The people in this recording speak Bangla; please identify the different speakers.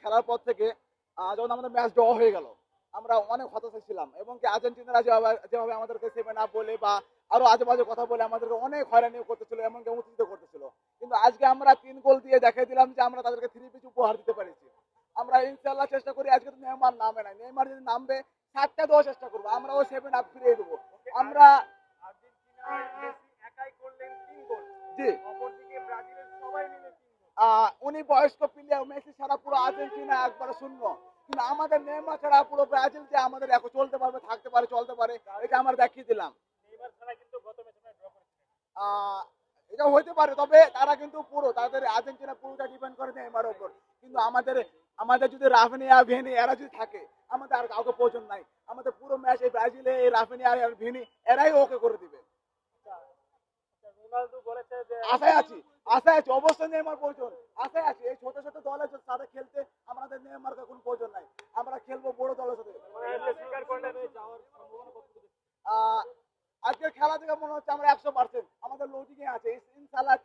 Speaker 1: খেলার পর থেকে যখন আমাদের ম্যাচ ড্র হয়ে গেল, আমরা অনেক হতাশা ছিলাম এবং কি আর্জেন্টিনারা যেভাবে যেভাবে আমাদেরকে সেভেন আপ বলে বা আরো আজে বাজে কথা বলে আমাদেরকে অনেক হয়রানি করতেছিল, এমনকি উত্তেজিত করতেছিল। কিন্তু আজকে আমরা 3 গোল দিয়ে দেখিয়ে দিলাম যে আমরা তাদেরকে 3 পিচ উপহার দিতে পেরেছি। আমরা ইনশাল্লাহ চেষ্টা করি, আজকে তো নেইমার নামে না, নেইমার যদি নামবে 7টা দেওয়ার চেষ্টা করবো, আমরাও সেভেন আপ ফিরিয়ে দেবো। আমরা
Speaker 2: আর্জেন্টিনার মেসি একাই করলেন 3 গোল,
Speaker 1: জি
Speaker 2: অপরদিকে ব্রাজিলের সবাই মিলে 3 গোল।
Speaker 1: উনি বয়স্ক প্লেয়ার, মেসি ছাড়া পুরো আর্জেন্টিনা একবারে শূন্য। কিন্তু আমাদের নেইমার ছাড়া পুরো ব্রাজিল যে আমাদের এখন চলতে পারবে, থাকতে পারে, চলতে পারে, এটা আমরা দেখিয়ে দিলাম।
Speaker 2: নেইমার ছাড়া কিন্তু গত ম্যাচে আমরা ড্র করেছিলাম।
Speaker 1: আহ, এটা হইতে পারে, তবে তারা কিন্তু পুরো তাদের আর্জেন্টিনা পুরোটা ডিপেন্ড করে নেইমারের উপর। কিন্তু আমাদের আমাদের যদি রাফিনিয়া ভিনি এরা যদি থাকে, আমাদের আর কাউকে প্রয়োজন নাই। আমাদের পুরো ম্যাচ এই ব্রাজিলে এই রাফিনিয়া আর ভিনি এরাই ওকে করে দিবে।
Speaker 2: আচ্ছা, রোনালদো বলেছে যে
Speaker 1: আশায় আছি, আশায় আছি, অবশ্যই নেইমার প্রয়োজন। আশায় আছি, এই ছোট ছোট দলের সাথে খেলতে আমাদের নেইমারকে কোনো প্রয়োজন নাই। আমরা খেলবো বড় দলের সাথে।
Speaker 2: স্বীকার করলেন যাওয়ার সম্ভাবনা কতটুকু?
Speaker 1: আহ, আজকের খেলা থেকে মনে হচ্ছে আমরা 100% আমাদের লজিকে আছে, ইনশাল্লাহ